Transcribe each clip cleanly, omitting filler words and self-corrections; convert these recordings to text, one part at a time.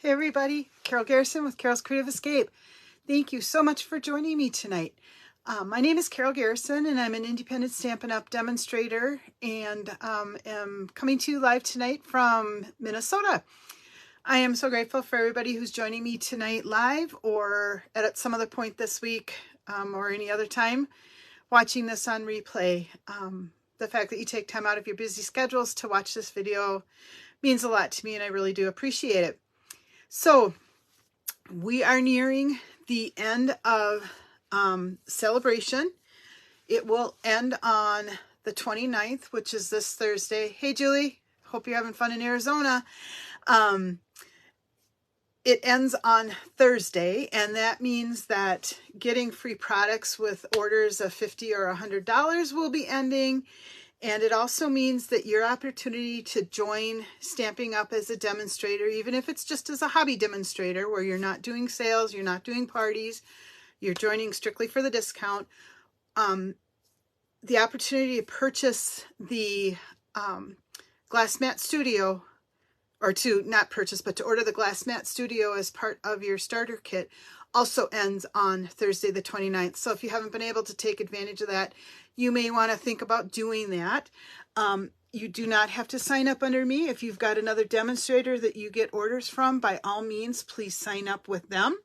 Hey everybody, Carol Garrison with Carol's Creative Escape. Thank you so much for joining me tonight. My name is Carol Garrison and I'm an independent Stampin' Up! Demonstrator and am coming to you live tonight from Minnesota. I am so grateful for everybody who's joining me tonight live or at some other point this week or any other time watching this on replay. The fact that you take time out of your busy schedules to watch this video means a lot to me and I really do appreciate it. So we are nearing the end of celebration. It will end on the 29th, which is this Thursday. Hey, Julie, hope you're having fun in Arizona. It ends on Thursday, and that means that getting free products with orders of $50 or $100 will be ending. And it also means that your opportunity to join Stampin' Up! As a demonstrator, even if it's just as a hobby demonstrator where you're not doing sales, you're not doing parties, you're joining strictly for the discount, the opportunity to purchase the Glass Mat Studio, or to not purchase, but to order the Glass Mat Studio as part of your starter kit also ends on Thursday the 29th. So if you haven't been able to take advantage of that, you may want to think about doing that. You do not have to sign up under me. If you've got another demonstrator that you get orders from, by all means, please sign up with them.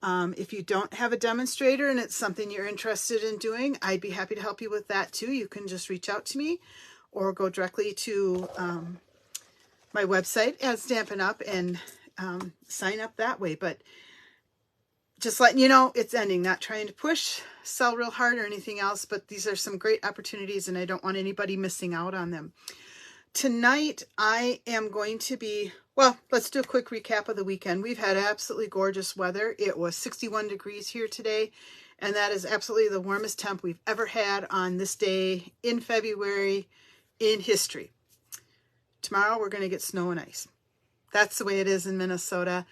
If you don't have a demonstrator and it's something you're interested in doing, I'd be happy to help you with that too. You can just reach out to me or go directly to my website at Stampin' Up! And sign up that way. But just letting you know, it's ending. Not trying to push, sell real hard or anything else, but these are some great opportunities and I don't want anybody missing out on them. Tonight, I am going to be, well, let's do a quick recap of the weekend. We've had absolutely gorgeous weather. It was 61 degrees here today, and that is absolutely the warmest temp we've ever had on this day in February in history. Tomorrow, we're going to get snow and ice. That's the way it is in Minnesota.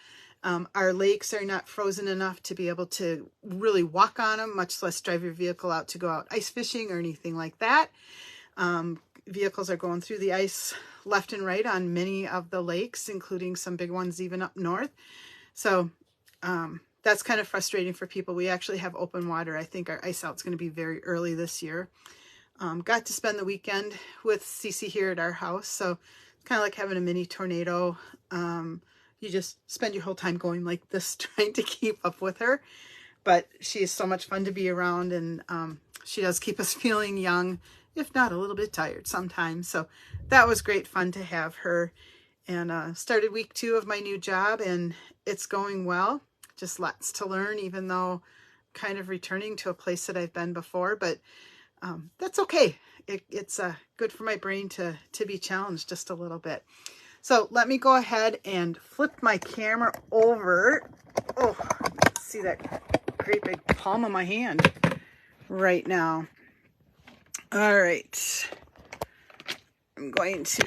Our lakes are not frozen enough to be able to really walk on them, much less drive your vehicle out to go out ice fishing or anything like that. Vehicles are going through the ice left and right on many of the lakes, including some big ones even up north. So that's kind of frustrating for people. We actually have open water. I think our ice out's going to be very early this year. Got to spend the weekend with Cece here at our house, so kind of like having a mini tornado. You just spend your whole time going like this, trying to keep up with her. But she is so much fun to be around, and she does keep us feeling young, if not a little bit tired sometimes. So that was great fun to have her. And started week 2 of my new job, and it's going well. Just lots to learn, even though kind of returning to a place that I've been before. But that's okay. It's good for my brain to be challenged just a little bit. So let me go ahead and flip my camera over. Oh, see that great big palm of my hand right now. All right. I'm going to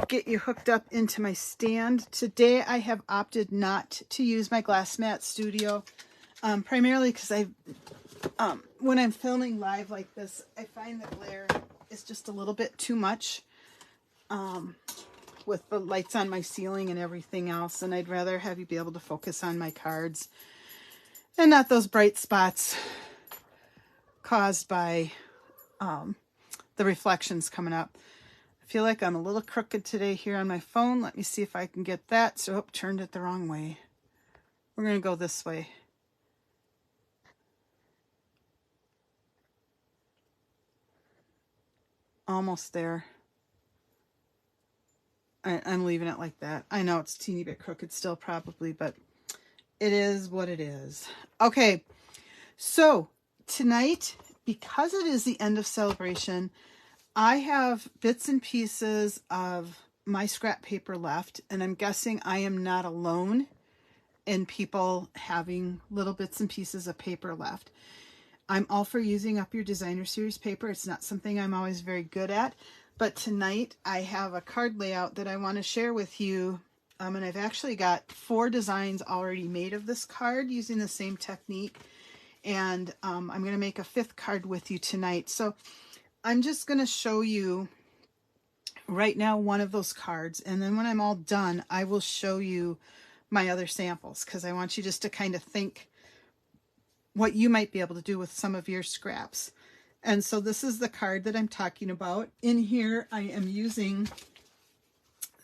get you hooked up into my stand. Today I have opted not to use my Glass Mat Studio, primarily because when I'm filming live like this, I find the glare is just a little bit too much. With the lights on my ceiling and everything else, and I'd rather have you be able to focus on my cards and not those bright spots caused by the reflections coming up. I feel like I'm a little crooked today here on my phone. Let me see if I can get that. So, turned it the wrong way. We're going to go this way. Almost there. I'm leaving it like that. I know it's a teeny bit crooked still probably, but it is what it is. Okay, so tonight, because it is the end of celebration, I have bits and pieces of my scrap paper left, and I'm guessing I am not alone in people having little bits and pieces of paper left. I'm all for using up your designer series paper. It's not something I'm always very good at. But tonight I have a card layout that I want to share with you. And I've actually got 4 designs already made of this card using the same technique. And I'm going to make a 5th card with you tonight. So I'm just going to show you right now one of those cards. And then when I'm all done, I will show you my other samples, because I want you just to kind of think what you might be able to do with some of your scraps. And so this is the card that I'm talking about. In here, I am using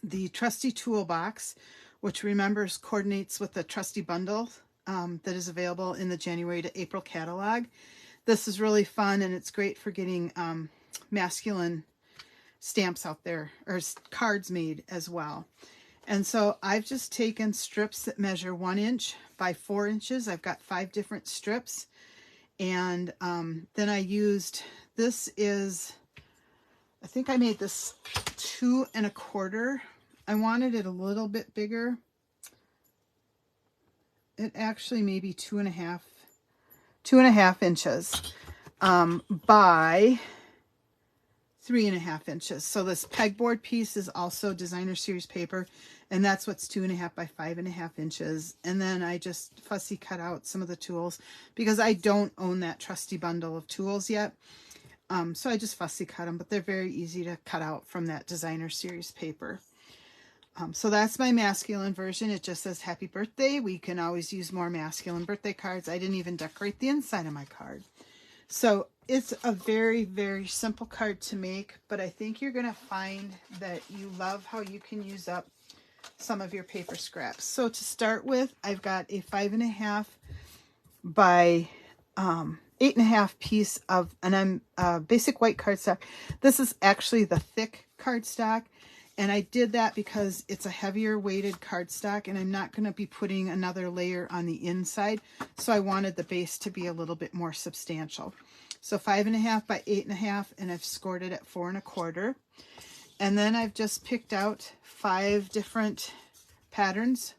the Trusty Toolbox, which remembers coordinates with the Trusty Bundle that is available in the January to April catalog. This is really fun, and it's great for getting masculine stamps out there, or cards made as well. And so I've just taken strips that measure 1 inch by 4 inches. I've got 5 different strips. And then I used, this is, I think I made this 2 1/4. I wanted it a little bit bigger. It actually may be 2.5 inches by 3.5 inches. So this pegboard piece is also designer series paper, and that's what's 2.5 by 5.5 inches. And then I just fussy cut out some of the tools because I don't own that trusty bundle of tools yet. So I just fussy cut them, but they're very easy to cut out from that designer series paper. So that's my masculine version. It just says happy birthday. We can always use more masculine birthday cards. I didn't even decorate the inside of my card. So it's a very, very simple card to make, but I think you're going to find that you love how you can use up some of your paper scraps. So to start with, I've got a 5.5 by 8.5 piece of an basic white cardstock. This is actually the thick cardstock, and I did that because it's a heavier weighted cardstock, and I'm not going to be putting another layer on the inside, so I wanted the base to be a little bit more substantial. So 5.5 by 8.5, and I've scored it at 4 1/4. And then I've just picked out 5 different patterns.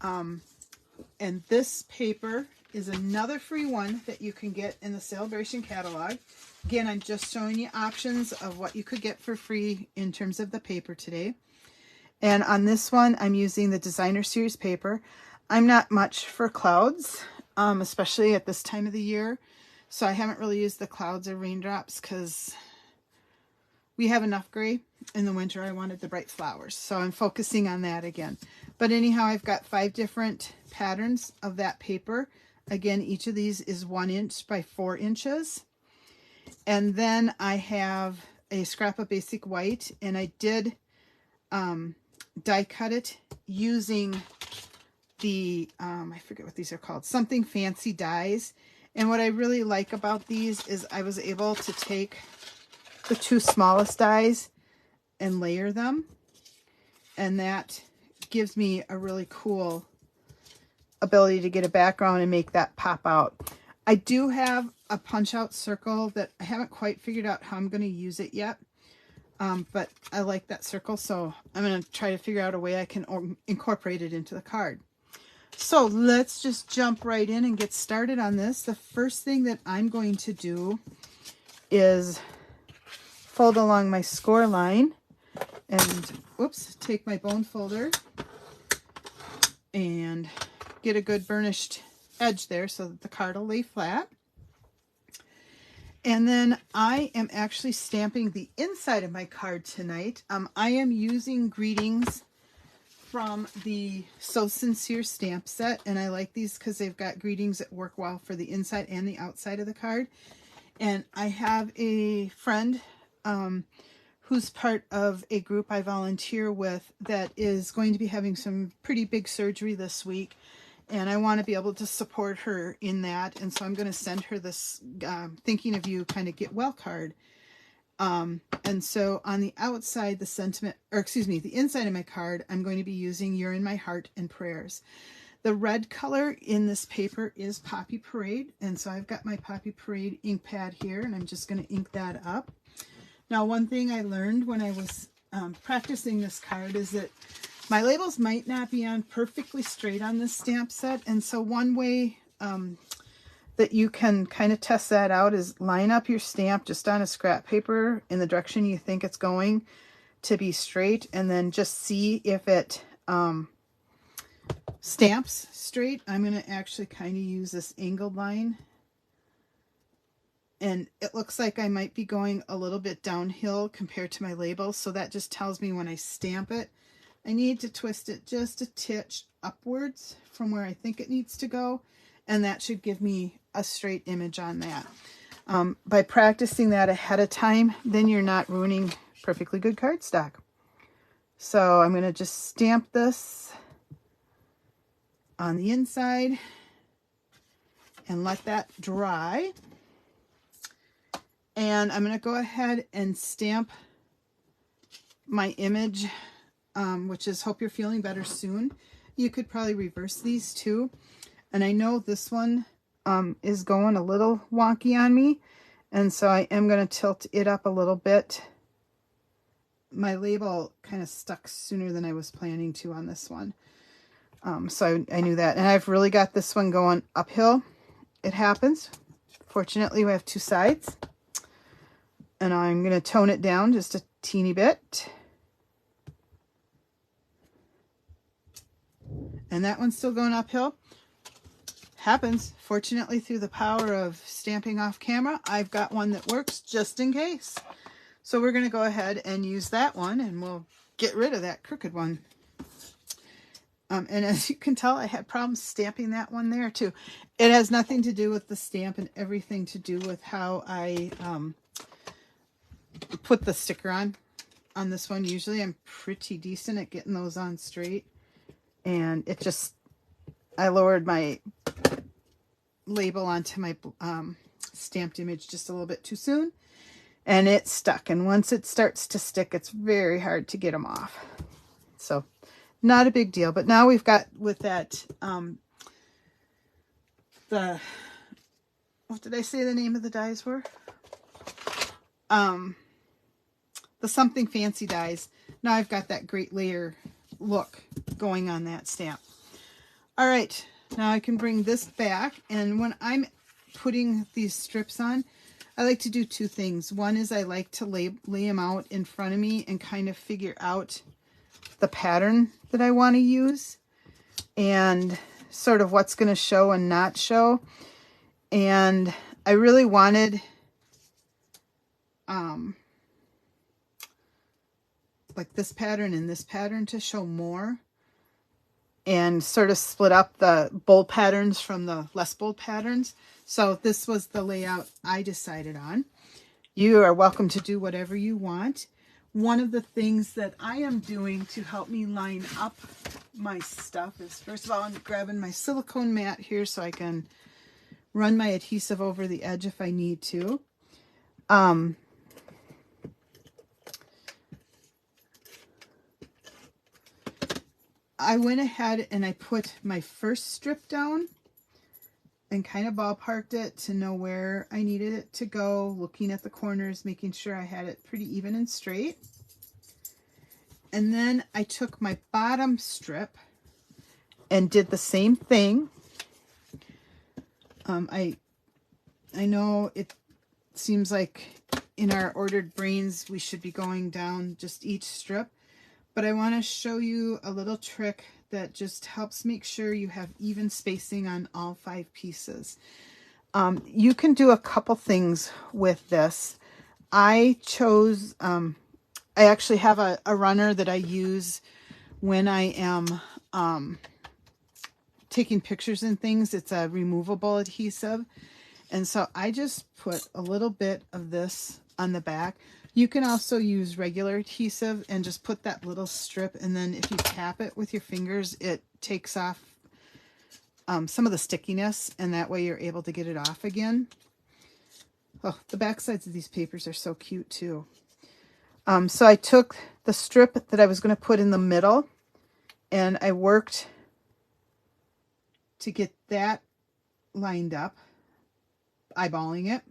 And this paper is another free one that you can get in the Celebration catalog. Again, I'm just showing you options of what you could get for free in terms of the paper today. And on this one, I'm using the designer series paper. I'm not much for clouds, especially at this time of the year. So I haven't really used the clouds or raindrops because we have enough gray. In the winter, I wanted the bright flowers. So I'm focusing on that again. But anyhow, I've got 5 different patterns of that paper. Again, each of these is 1 inch by 4 inches. And then I have a scrap of basic white, and I did die cut it using the, I forget what these are called, something fancy dies. And what I really like about these is I was able to take the 2 smallest dies and layer them, and that gives me a really cool ability to get a background and make that pop out. I do have a punch out circle that I haven't quite figured out how I'm going to use it yet, but I like that circle, so I'm going to try to figure out a way I can incorporate it into the card. So let's just jump right in and get started on this. The first thing that I'm going to do is fold along my score line and, whoops, take my bone folder and get a good burnished edge there so that the card will lay flat. And then I am actually stamping the inside of my card tonight. I am using greetings from the So Sincere stamp set, and I like these because they've got greetings that work well for the inside and the outside of the card. And I have a friend who's part of a group I volunteer with that is going to be having some pretty big surgery this week, and I want to be able to support her in that. And so I'm going to send her this thinking of you kind of get well card. And so on the outside, the sentiment, or excuse me, the inside of my card, I'm going to be using You're in My Heart and Prayers. The red color in this paper is Poppy Parade, and so I've got my Poppy Parade ink pad here, and I'm just going to ink that up. Now, one thing I learned when I was practicing this card is that my labels might not be on perfectly straight on this stamp set, and so one way that you can kind of test that out is line up your stamp just on a scrap paper in the direction you think it's going to be straight, and then just see if it stamps straight. I'm going to actually kind of use this angled line, and it looks like I might be going a little bit downhill compared to my label, so that just tells me when I stamp it I need to twist it just a titch upwards from where I think it needs to go, and that should give me a straight image on that. By practicing that ahead of time, then you're not ruining perfectly good cardstock. So I'm going to just stamp this on the inside and let that dry. And I'm going to go ahead and stamp my image, which is Hope You're Feeling Better Soon. You could probably reverse these too. And I know this one is going a little wonky on me, and so I am going to tilt it up a little bit. My label kind of stuck sooner than I was planning to on this one. So I knew that. And I've really got this one going uphill. It happens. Fortunately, we have two sides. And I'm going to tone it down just a teeny bit. And that one's still going uphill. Happens. Fortunately, through the power of stamping off camera, I've got one that works just in case. So we're going to go ahead and use that one, and we'll get rid of that crooked one. And as you can tell, I had problems stamping that one there too. It has nothing to do with the stamp and everything to do with how I put the sticker on this one. Usually I'm pretty decent at getting those on straight. And it just, I lowered my label onto my stamped image just a little bit too soon. And it stuck. And once it starts to stick, it's very hard to get them off. So not a big deal. But now we've got with that, what did I say the name of the dies were? The Something Fancy dies. Now I've got that great layer look going on that stamp. All right, now I can bring this back, and when I'm putting these strips on, I like to do two things. One is I like to lay them out in front of me and kind of figure out the pattern that I want to use and sort of what's going to show and not show. And I really wanted like this pattern and this pattern to show more, and sort of split up the bold patterns from the less bold patterns. So this was the layout I decided on. You are welcome to do whatever you want. One of the things that I am doing to help me line up my stuff is, first of all, I'm grabbing my silicone mat here so I can run my adhesive over the edge if I need to. I went ahead and I put my first strip down and kind of ballparked it to know where I needed it to go, looking at the corners, making sure I had it pretty even and straight. And then I took my bottom strip and did the same thing. I know it seems like in our ordered brains we should be going down just each strip, but I want to show you a little trick that just helps make sure you have even spacing on all 5 pieces. You can do a couple things with this. I chose, I actually have a runner that I use when I am taking pictures and things. It's a removable adhesive. And so I just put a little bit of this on the back. You can also use regular adhesive and just put that little strip, and then if you tap it with your fingers, it takes off some of the stickiness, and that way you're able to get it off again. Oh, the back sides of these papers are so cute too. So I took the strip that I was going to put in the middle, and I worked to get that lined up, eyeballing it.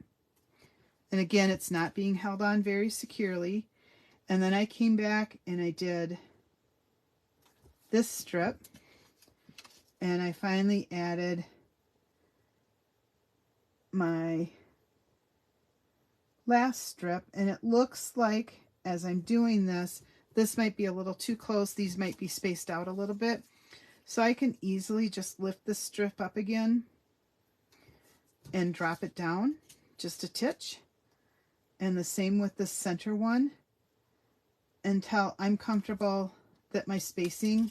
And again, it's not being held on very securely. And then I came back and I did this strip, and I finally added my last strip. And it looks like, as I'm doing this, this might be a little too close. These might be spaced out a little bit. So I can easily just lift this strip up again and drop it down just a titch. And the same with the center one until I'm comfortable that my spacing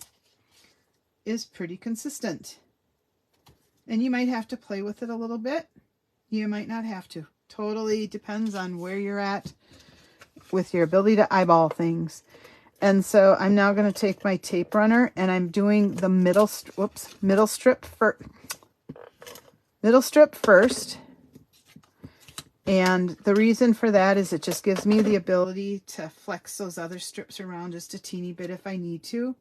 is pretty consistent. And you might have to play with it a little bit. You might not have to. Totally depends on where you're at with your ability to eyeball things. And so I'm now going to take my tape runner and I'm doing the middle strip first. And the reason for that is it just gives me the ability to flex those other strips around just a teeny bit if I need to.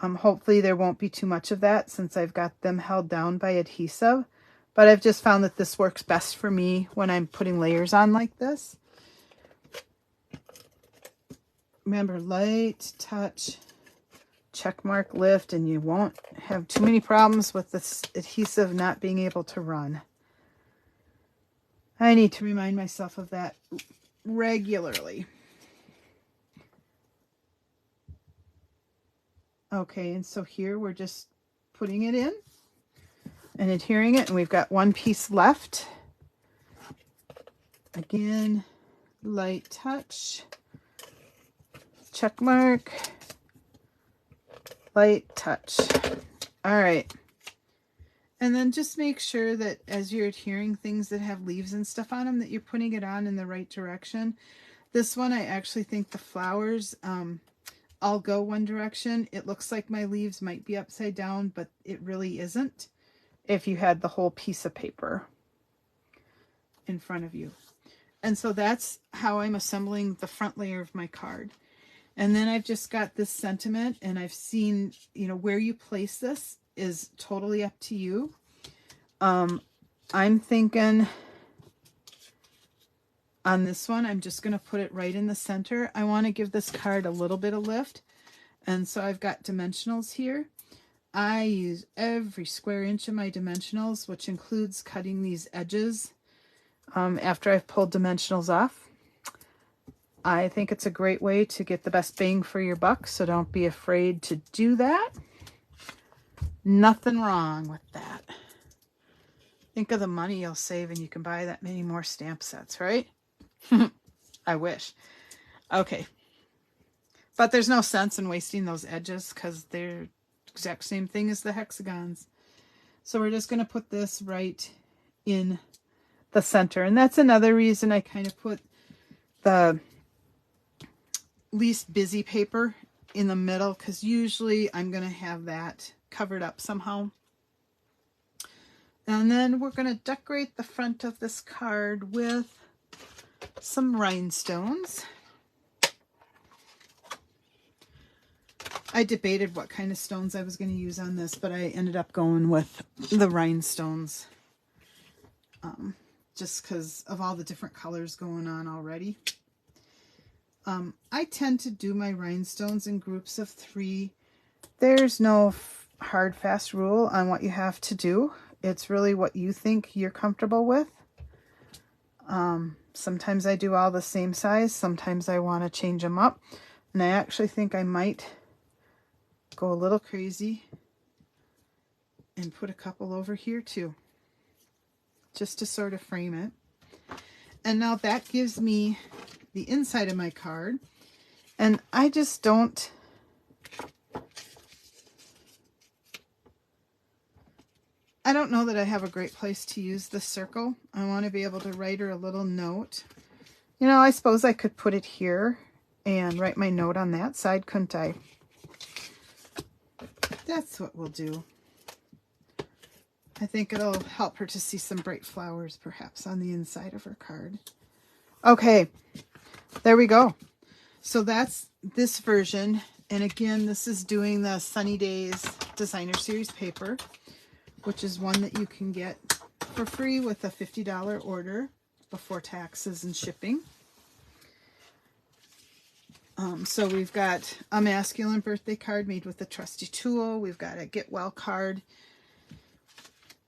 Hopefully there won't be too much of that since I've got them held down by adhesive. But I've just found that this works best for me when I'm putting layers on like this. Remember, light touch, check mark, lift, and you won't have too many problems with this adhesive not being able to run. I need to remind myself of that regularly. Okay, and so here we're just putting it in and adhering it, and we've got one piece left. Again, light touch, check mark, light touch. All right. And then just make sure that as you're adhering things that have leaves and stuff on them, that you're putting it on in the right direction. This one, I actually think the flowers, I'll go one direction. It looks like my leaves might be upside down, but it really isn't if you had the whole piece of paper in front of you. And so that's how I'm assembling the front layer of my card. And then I've just got this sentiment, and I've seen, you know, where you place this is totally up to you. I'm thinking on this one, I'm just going to put it right in the center. I want to give this card a little bit of lift. And so I've got dimensionals here. I use every square inch of my dimensionals, which includes cutting these edges after I've pulled dimensionals off. I think it's a great way to get the best bang for your buck, so don't be afraid to do that. Nothing wrong with that. Think of the money you'll save and you can buy that many more stamp sets, right? I wish. Okay. But there's no sense in wasting those edges because they're the exact same thing as the hexagons. So we're just going to put this right in the center. And that's another reason I kind of put the least busy paper in the middle, because usually I'm going to have that covered up somehow. And then we're going to decorate the front of this card with some rhinestones. I debated what kind of stones I was going to use on this, but I ended up going with the rhinestones just because of all the different colors going on already. I tend to do my rhinestones in groups of 3. There's no hard, fast rule on what you have to do. It's really what you think you're comfortable with. Sometimes I do all the same size. Sometimes I want to change them up. And I actually think I might go a little crazy and put a couple over here too, just to sort of frame it. And now that gives me the inside of my card. And I just don't... I don't know that I have a great place to use the circle. I want to be able to write her a little note. You know, I suppose I could put it here and write my note on that side, couldn't I? That's what we'll do. I think it'll help her to see some bright flowers perhaps on the inside of her card. Okay, there we go. So that's this version. And again, this is doing the Sunny Days Designer Series paper, which is one that you can get for free with a $50 order before taxes and shipping. So we've got a masculine birthday card made with a trusty tool. We've got a get well card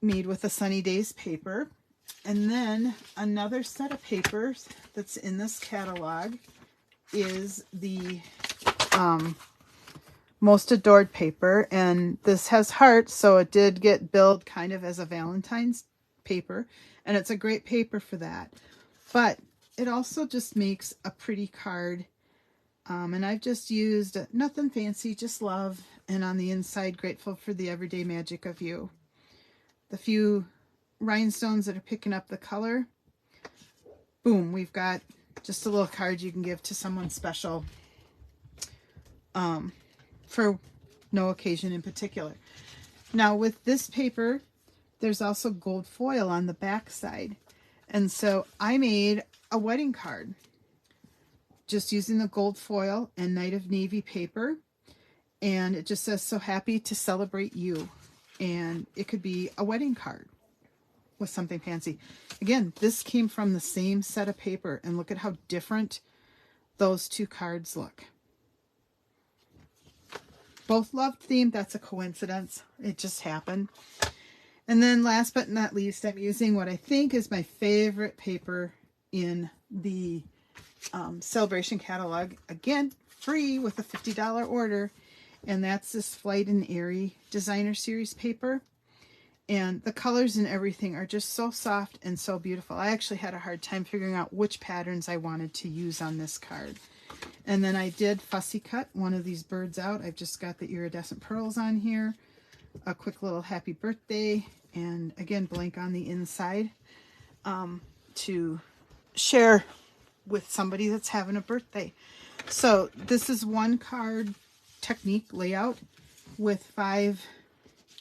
made with a Sunny Days paper. And then another set of papers that's in this catalog is the Most Adored paper. And this has hearts, so it did get billed kind of as a Valentine's paper. And it's a great paper for that. But it also just makes a pretty card And I've just used nothing fancy, just love, and on the inside, grateful for the everyday magic of you. The few rhinestones that are picking up the color, boom, we've got just a little card you can give to someone special for no occasion in particular. Now with this paper, there's also gold foil on the back side. And so I made a wedding card just using the gold foil and Night of Navy paper. And it just says, so happy to celebrate you. And it could be a wedding card with something fancy. Again, this came from the same set of paper, and look at how different those two cards look. Both love themed. That's a coincidence. It just happened. And then last but not least, I'm using what I think is my favorite paper in the Celebration catalog. Again, free with a $50 order. And that's this Flight and Airy Designer Series paper. And the colors and everything are just so soft and so beautiful. I actually had a hard time figuring out which patterns I wanted to use on this card. And then I did fussy cut one of these birds out. I've just got the iridescent pearls on here. A quick little happy birthday. And again, blank on the inside to share with somebody that's having a birthday. So this is one card technique layout with 5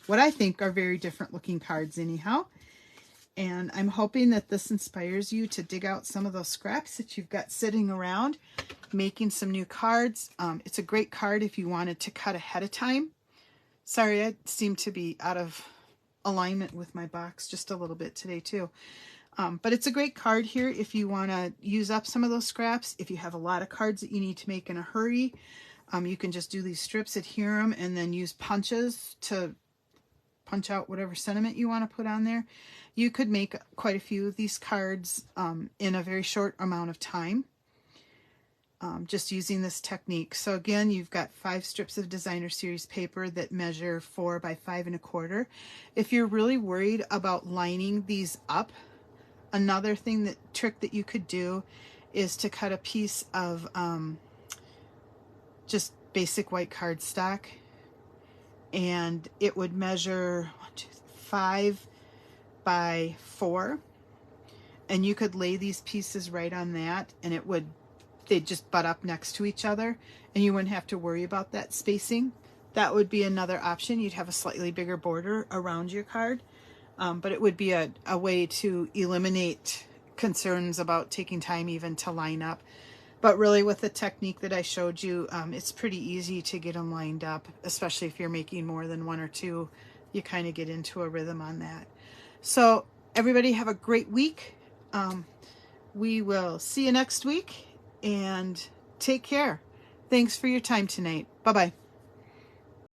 what I think are very different looking cards anyhow. And I'm hoping that this inspires you to dig out some of those scraps that you've got sitting around, making some new cards. It's a great card if you wanted to cut ahead of time. Sorry, I seem to be out of alignment with my box just a little bit today too. But it's a great card here if you want to use up some of those scraps. If you have a lot of cards that you need to make in a hurry, you can just do these strips, adhere them, and then use punches to punch out whatever sentiment you want to put on there. You could make quite a few of these cards in a very short amount of time, just using this technique. So again, you've got 5 strips of Designer Series paper that measure 4 by 5 1/4. If you're really worried about lining these up, another trick that you could do is to cut a piece of just basic white cardstock, and it would measure 5 by 4, and you could lay these pieces right on that, and they'd just butt up next to each other, and you wouldn't have to worry about that spacing. That would be another option. You'd have a slightly bigger border around your card, but it would be a way to eliminate concerns about taking time even to line up. But really, with the technique that I showed you, it's pretty easy to get them lined up, especially if you're making more than 1 or 2. You kind of get into a rhythm on that. So everybody have a great week. We will see you next week, and take care. Thanks for your time tonight. Bye-bye.